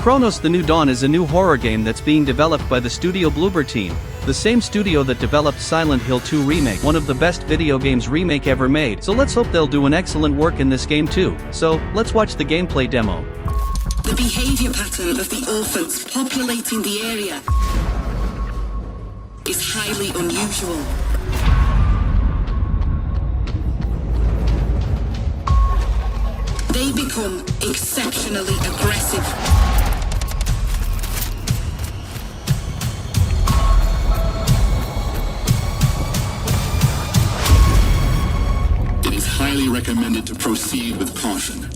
Cronos: The New Dawn is a new horror game that's being developed by the studio Bloober Team, the same studio that developed Silent Hill 2 Remake, one of the best video games remake ever made, so let's hope they'll do an excellent work in this game too. So, let's watch the gameplay demo. The behavior pattern of the orphans populating the area is highly unusual. They become exceptionally aggressive. It is highly recommended to proceed with caution.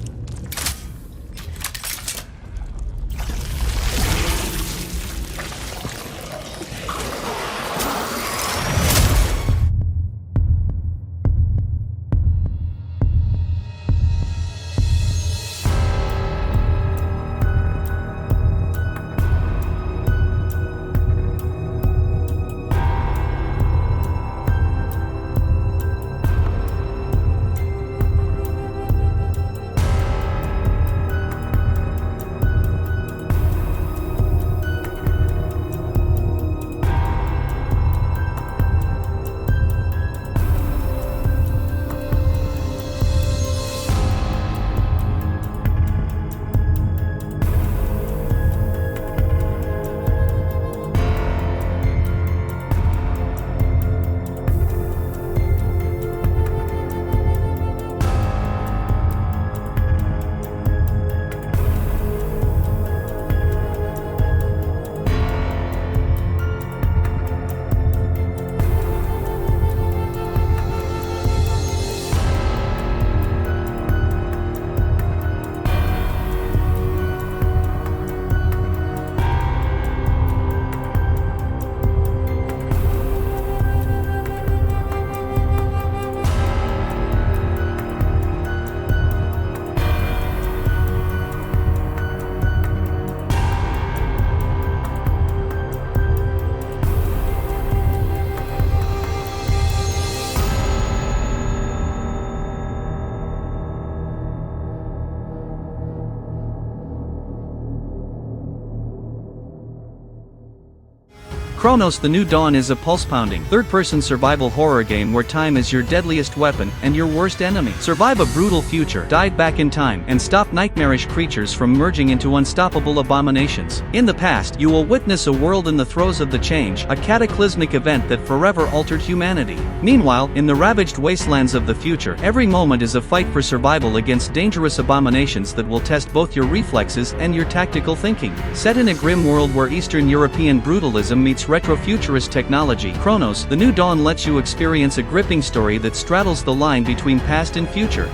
Cronos: The New Dawn is a pulse-pounding, third-person survival horror game where time is your deadliest weapon and your worst enemy. Survive a brutal future, dive back in time, and stop nightmarish creatures from merging into unstoppable abominations. In the past, you will witness a world in the throes of the change, a cataclysmic event that forever altered humanity. Meanwhile, in the ravaged wastelands of the future, every moment is a fight for survival against dangerous abominations that will test both your reflexes and your tactical thinking. Set in a grim world where Eastern European brutalism meets retro-futurist technology, Cronos: The New Dawn lets you experience a gripping story that straddles the line between past and future.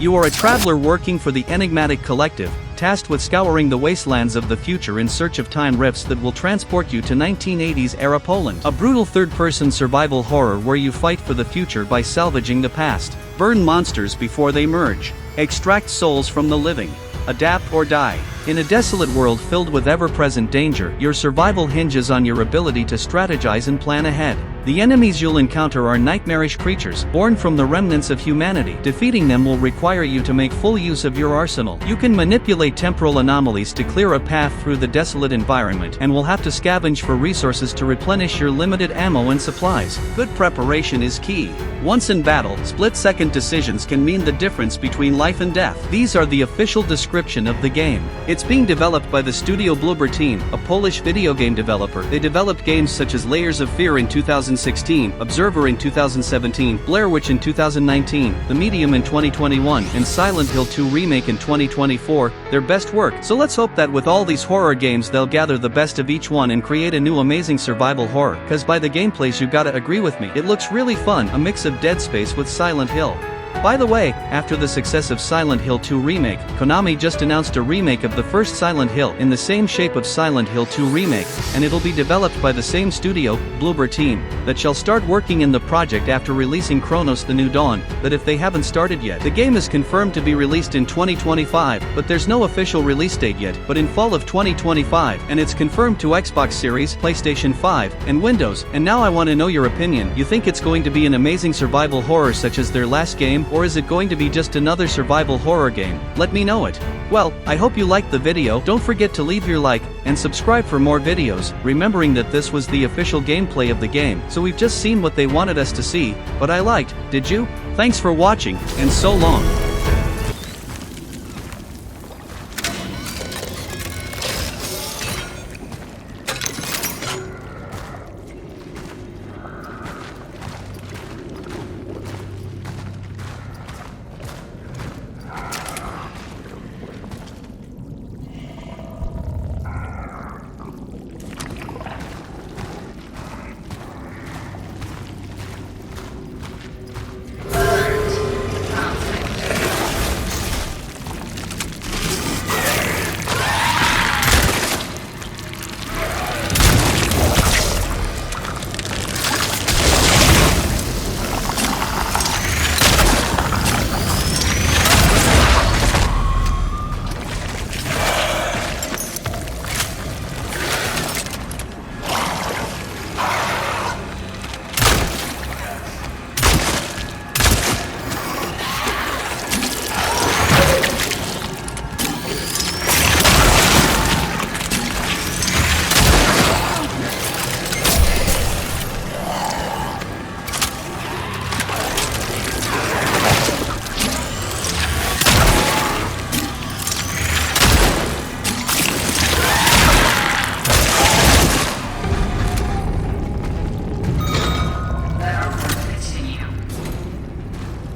You are a traveler working for the Enigmatic Collective, tasked with scouring the wastelands of the future in search of time rifts that will transport you to 1980s-era Poland. A brutal third-person survival horror where you fight for the future by salvaging the past. Burn monsters before they merge. Extract souls from the living. Adapt or die. In a desolate world filled with ever-present danger, your survival hinges on your ability to strategize and plan ahead. The enemies you'll encounter are nightmarish creatures, born from the remnants of humanity. Defeating them will require you to make full use of your arsenal. You can manipulate temporal anomalies to clear a path through the desolate environment, and will have to scavenge for resources to replenish your limited ammo and supplies. Good preparation is key. Once in battle, split-second decisions can mean the difference between life and death. These are the official description of the game. It's being developed by the studio Bloober Team, a Polish video game developer. They developed games such as Layers of Fear in 2016, Observer in 2017, Blair Witch in 2019, The Medium in 2021, and Silent Hill 2 Remake in 2024, their best work. So let's hope that with all these horror games they'll gather the best of each one and create a new amazing survival horror. Cause by the gameplays you gotta agree with me, it looks really fun, a mix of Dead Space with Silent Hill. By the way, after the success of Silent Hill 2 Remake, Konami just announced a remake of the first Silent Hill in the same shape of Silent Hill 2 Remake, and it'll be developed by the same studio, Bloober Team, that shall start working in the project after releasing Cronos: The New Dawn, that if they haven't started yet. The game is confirmed to be released in 2025, but there's no official release date yet, but in fall of 2025, and it's confirmed to Xbox Series, PlayStation 5, and Windows. And now I want to know your opinion. You think it's going to be an amazing survival horror such as their last game, or is it going to be just another survival horror game? Let me know it. Well, I hope you liked the video. Don't forget to leave your like, and subscribe for more videos, remembering that this was the official gameplay of the game, so we've just seen what they wanted us to see, but I liked, did you? Thanks for watching, and so long.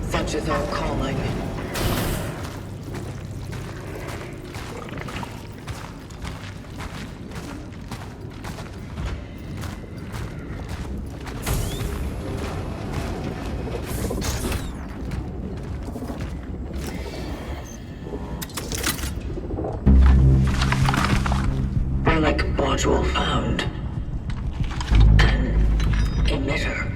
Such is our calling. Relic module found. An emitter.